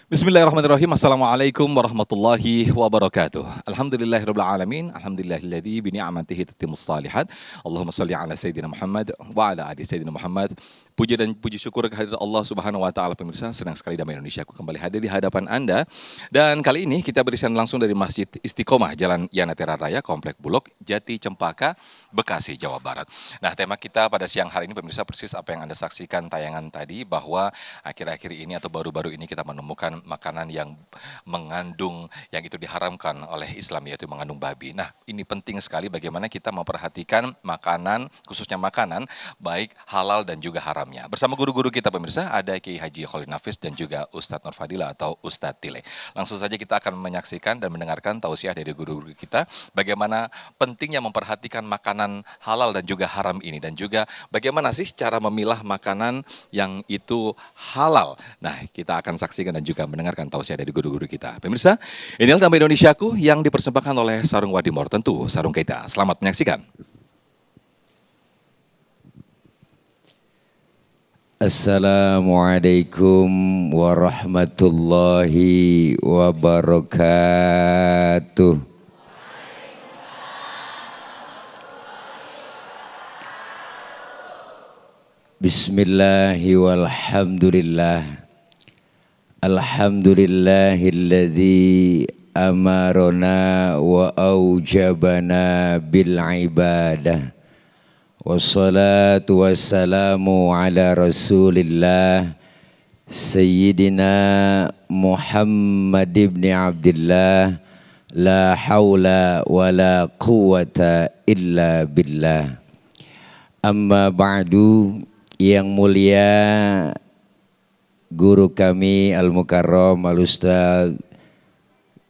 Bismillahirrahmanirrahim. Assalamualaikum warahmatullahi wabarakatuh. Alhamdulillahirabbil alamin. Alhamdulillahilladzi bi ni'matihi tatimmus shalihat. Allahumma shalli ala sayyidina Muhammad wa ala ali sayyidina Muhammad. Puji dan puji syukur kehadirat Allah Subhanahu wa taala. Pemirsa, senang sekali Damai Indonesia aku kembali hadir di hadapan Anda. Dan kali ini kita berisian langsung dari Masjid Istiqomah Jalan Yanatera Raya, Komplek Bulog, Jati Cempaka, Bekasi, Jawa Barat. Nah, tema kita pada siang hari ini pemirsa persis apa yang Anda saksikan tayangan tadi, bahwa akhir-akhir ini atau baru-baru ini kita menemukan makanan yang mengandung, yang itu diharamkan oleh Islam, yaitu mengandung babi. Nah, ini penting sekali bagaimana kita memperhatikan makanan, khususnya makanan baik halal dan juga haramnya. Bersama guru-guru kita pemirsa, ada Kiai Haji Khalil Nafis dan juga Ustadz Nur Fadila atau Ustadz Tile. Langsung saja kita akan menyaksikan dan mendengarkan tausiah dari guru-guru kita bagaimana pentingnya memperhatikan makanan halal dan juga haram ini, dan juga bagaimana sih cara memilah makanan yang itu halal. Nah, kita akan saksikan dan juga mendengarkan tausiah dari guru-guru kita. Pemirsa, inilah Damai Indonesiaku yang dipersembahkan oleh Sarung Wadimor, tentu Sarung kita. Selamat menyaksikan. Assalamualaikum warahmatullahi wabarakatuh. Bismillahi walhamdulillah. Alhamdulillahilladzi amarona wa aujabana bil ibadah. Wassalatu wassalamu ala rasulillah Sayyidina Muhammad ibn Abdillah. La hawla wa la quwata illa billah. Amma ba'du, yang mulia guru kami Al-Mukarram Al-Ustaz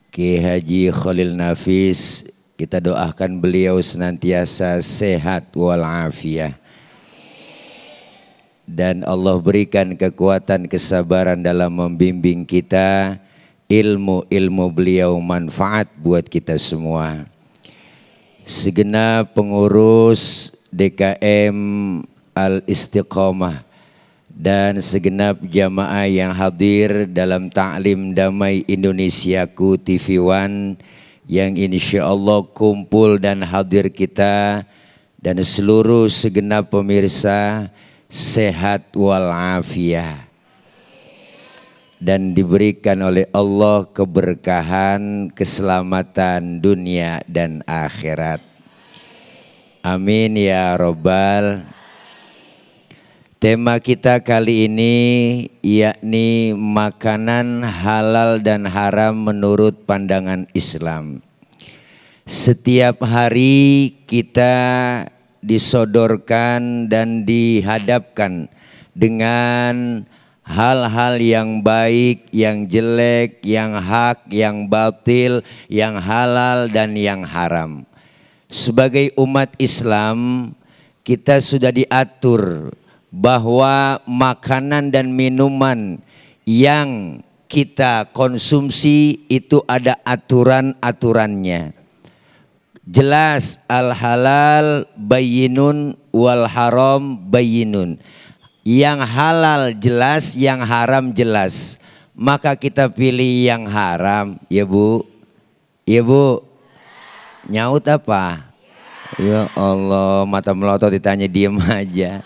Kiai Haji Khalil Nafis, kita doakan beliau senantiasa sehat walafiat dan Allah berikan kekuatan kesabaran dalam membimbing kita, ilmu beliau manfaat buat kita semua. Segenap pengurus DKM Al-Istiqomah dan segenap jamaah yang hadir dalam Ta'lim Damai Indonesiaku TV One, yang insya Allah kumpul dan hadir kita, dan seluruh segenap pemirsa sehat walafiat dan diberikan oleh Allah keberkahan, keselamatan dunia dan akhirat. Amin ya Rabbal. Tema kita kali ini yakni makanan halal dan haram menurut pandangan Islam. Setiap hari kita disodorkan dan dihadapkan dengan hal-hal yang baik, yang jelek, yang hak, yang batil, yang halal dan yang haram. Sebagai umat Islam, kita sudah diatur bahwa makanan dan minuman yang kita konsumsi itu ada aturan-aturannya. Jelas, al-halal bayyinun wal haram bayyinun. Yang halal jelas, yang haram jelas. Maka kita pilih yang haram, ya Bu. Ya Bu. Nyaut apa? Ya Allah, mata melotot ditanya diem aja.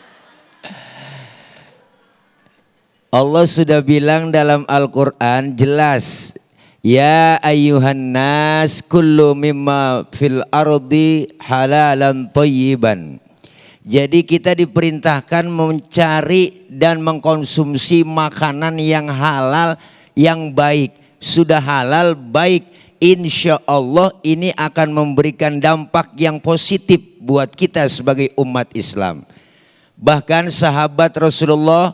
Allah sudah bilang dalam Al-Quran jelas, ya ayyuhan nas kullu mimma fil ardi halalan thayyiban. Jadi kita diperintahkan mencari dan mengkonsumsi makanan yang halal, yang baik. Sudah halal, baik, insya Allah ini akan memberikan dampak yang positif buat kita sebagai umat Islam. Bahkan sahabat Rasulullah,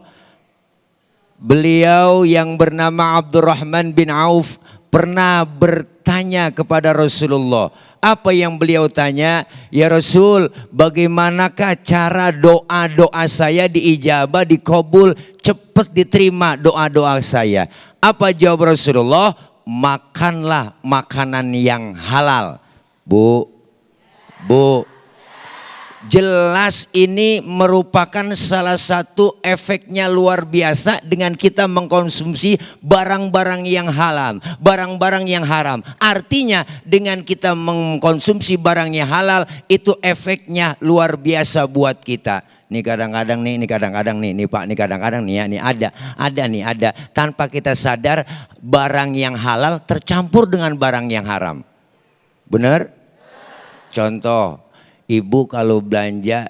beliau yang bernama Abdurrahman bin Auf pernah bertanya kepada Rasulullah. Apa yang beliau tanya? Ya Rasul, bagaimanakah cara doa-doa saya diijabah, dikabul, cepat diterima doa-doa saya? Apa jawab Rasulullah? Makanlah makanan yang halal. Bu, Jelas ini merupakan salah satu efeknya luar biasa dengan kita mengkonsumsi barang-barang yang halal, barang-barang yang haram. Artinya dengan kita mengkonsumsi barang yang halal itu efeknya luar biasa buat kita. Ini kadang-kadang nih Pak, ini kadang-kadang nih ya, nih ada. Tanpa kita sadar barang yang halal tercampur dengan barang yang haram. Benar? Contoh, ibu kalau belanja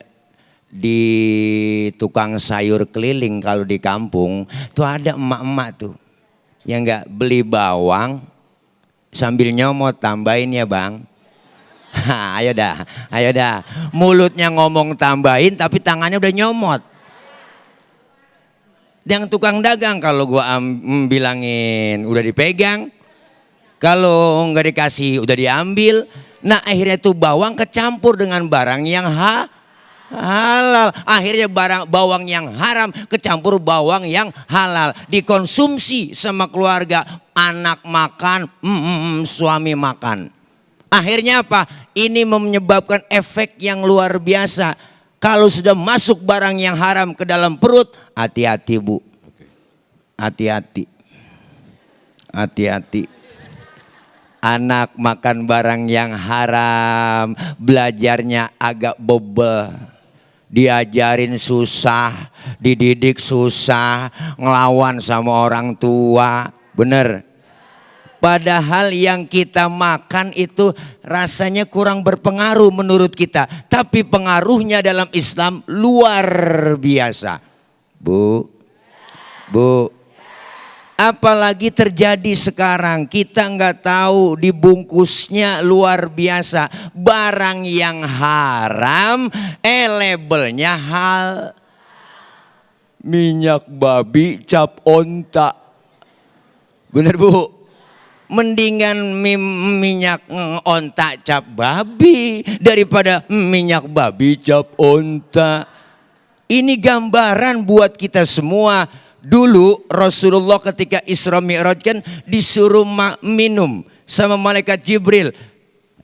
di tukang sayur keliling kalau di kampung tuh ada emak-emak tuh yang nggak beli bawang sambil nyomot, tambahin ya bang. Ayo dah. Mulutnya ngomong tambahin tapi tangannya udah nyomot. Yang tukang dagang kalau gua bilangin udah dipegang, kalau nggak dikasih udah diambil. Nah akhirnya tuh bawang kecampur dengan barang yang halal. Akhirnya bawang yang haram kecampur bawang yang halal. Dikonsumsi sama keluarga, anak makan, suami makan. Akhirnya apa? Ini menyebabkan efek yang luar biasa. Kalau sudah masuk barang yang haram ke dalam perut, hati-hati bu. Hati-hati. Anak makan barang yang haram, belajarnya agak bobel. Diajarin susah, dididik susah, ngelawan sama orang tua. Bener. Padahal yang kita makan itu rasanya kurang berpengaruh menurut kita. Tapi pengaruhnya dalam Islam luar biasa. Bu. Apalagi terjadi sekarang, kita nggak tahu dibungkusnya luar biasa. Barang yang haram, labelnya hal. Minyak babi cap onta. Bener bu? Mendingan minyak onta cap babi daripada minyak babi cap onta. Ini gambaran buat kita semua. Dulu Rasulullah ketika Isra Mi'raj kan disuruh minum sama malaikat Jibril.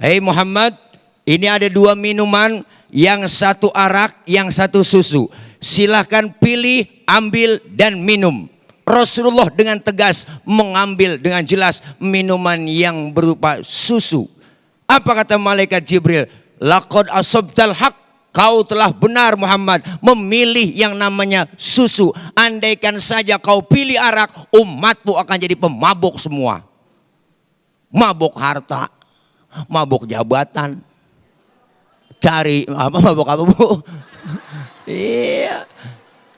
Hei Muhammad, ini ada 2 minuman, yang satu arak, yang satu susu. Silahkan pilih, ambil dan minum. Rasulullah dengan tegas mengambil dengan jelas minuman yang berupa susu. Apa kata malaikat Jibril? Laqad asabtal haq, kau telah benar Muhammad memilih yang namanya susu. Andaikan saja kau pilih arak, umatmu akan jadi pemabuk semua. Mabuk harta, mabuk jabatan. Cari mabuk apa bu? Iya.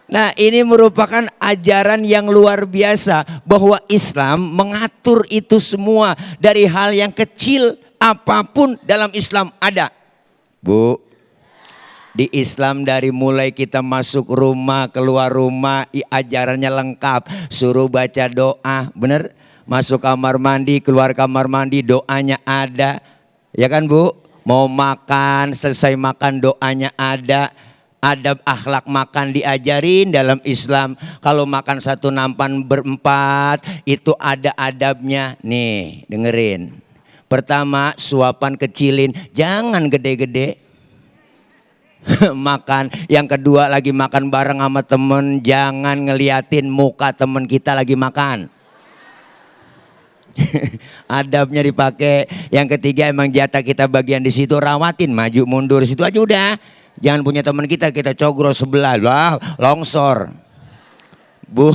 Nah ini merupakan ajaran yang luar biasa bahwa Islam mengatur itu semua. Dari hal yang kecil apapun dalam Islam ada. Bu, di Islam dari mulai kita masuk rumah, keluar rumah, ajarannya lengkap. Suruh baca doa, bener? Masuk kamar mandi, keluar kamar mandi, doanya ada. Ya kan bu? Mau makan, selesai makan doanya ada. Adab akhlak makan diajarin dalam Islam. Kalau makan satu nampan berempat itu ada adabnya. Nih dengerin. Pertama suapan kecilin, jangan gede-gede. Makan. Yang kedua lagi makan bareng sama temen, jangan ngeliatin muka temen kita lagi makan. Adabnya dipakai. Yang ketiga emang jatah kita bagian di situ, rawatin maju mundur situ aja udah. Jangan punya teman kita cogro sebelah, lah longsor. Bu,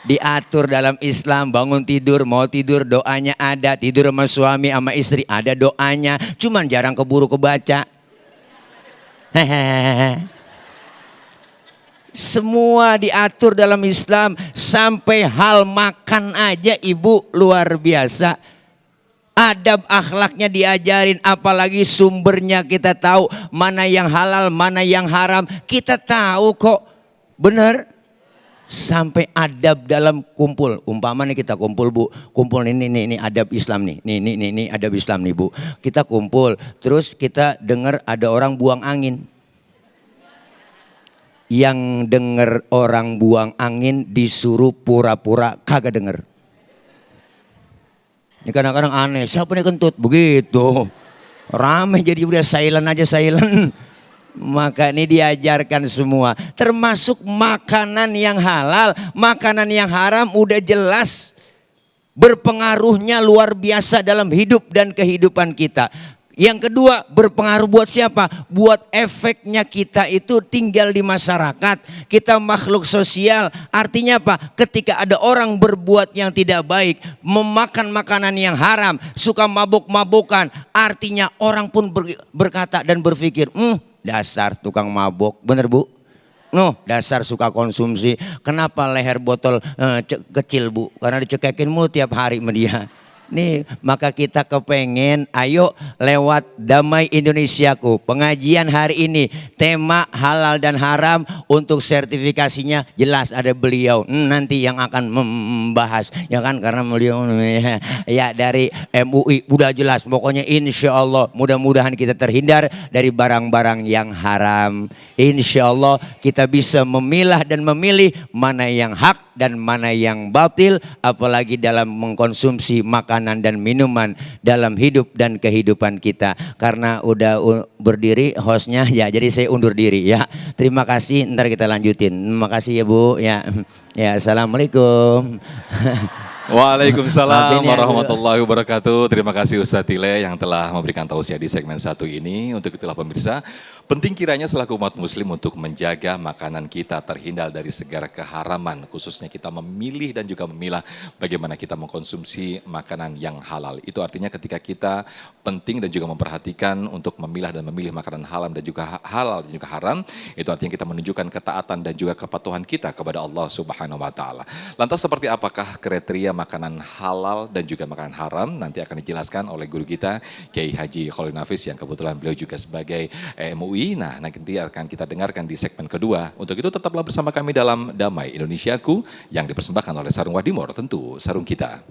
diatur dalam Islam bangun tidur, mau tidur doanya ada, tidur sama suami sama istri ada doanya, cuman jarang keburu kebaca. Semua diatur dalam Islam, sampai hal makan aja ibu luar biasa. Adab akhlaknya diajarin, apalagi sumbernya kita tahu, mana yang halal, mana yang haram, kita tahu kok, bener. Sampai adab dalam kumpul, umpama nih kita kumpul bu, kumpul ini adab Islam nih, ini adab Islam nih bu. Kita kumpul, terus kita dengar ada orang buang angin. Yang dengar orang buang angin disuruh pura-pura kagak denger. Ini kadang-kadang aneh, siapa nih kentut? Begitu. Rame jadi udah silent aja silent. Maka ini diajarkan semua, termasuk makanan yang halal, makanan yang haram udah jelas berpengaruhnya luar biasa dalam hidup dan kehidupan kita. Yang kedua, berpengaruh buat siapa? Buat efeknya kita itu tinggal di masyarakat. Kita makhluk sosial. Artinya apa? Ketika ada orang berbuat yang tidak baik, memakan makanan yang haram, suka mabuk-mabukan, artinya orang pun berkata dan berpikir, dasar tukang mabuk. Bener Bu? Dasar suka konsumsi. Kenapa leher botol kecil Bu? Karena dicekekin mulu tiap hari sama dia. Nih, maka kita kepengen, ayo lewat Damai Indonesiaku, pengajian hari ini, tema halal dan haram, untuk sertifikasinya jelas ada beliau nanti yang akan membahas, ya kan, karena beliau ya dari MUI udah jelas, pokoknya insya Allah mudah-mudahan kita terhindar dari barang-barang yang haram. Insya Allah kita bisa memilah dan memilih mana yang hak dan mana yang batil, apalagi dalam mengkonsumsi makanan dan minuman dalam hidup dan kehidupan kita. Karena udah berdiri hostnya ya, jadi saya undur diri ya. Terima kasih, ntar kita lanjutin. Terima kasih ya Bu ya. Ya, assalamualaikum. Waalaikumsalam warahmatullahi wabarakatuh. Terima kasih Ustadz Tile yang telah memberikan tausiah di segmen 1 ini. Untuk itulah pemirsa, penting kiranya selaku umat muslim untuk menjaga makanan kita terhindar dari segala keharaman. Khususnya kita memilih dan juga memilah bagaimana kita mengkonsumsi makanan yang halal. Itu artinya ketika kita penting dan juga memperhatikan untuk memilah dan memilih makanan halal dan juga haram. Itu artinya kita menunjukkan ketaatan dan juga kepatuhan kita kepada Allah Subhanahu wa Ta'ala. Lantas seperti apakah kriteria makanan halal dan juga makanan haram? Nanti akan dijelaskan oleh guru kita Kiai Haji Khalil Nafis yang kebetulan beliau juga sebagai MUI. Nah, nanti akan kita dengarkan di segmen kedua. Untuk itu tetaplah bersama kami dalam Damai Indonesiaku yang dipersembahkan oleh Sarung Wadimor, tentu sarung kita.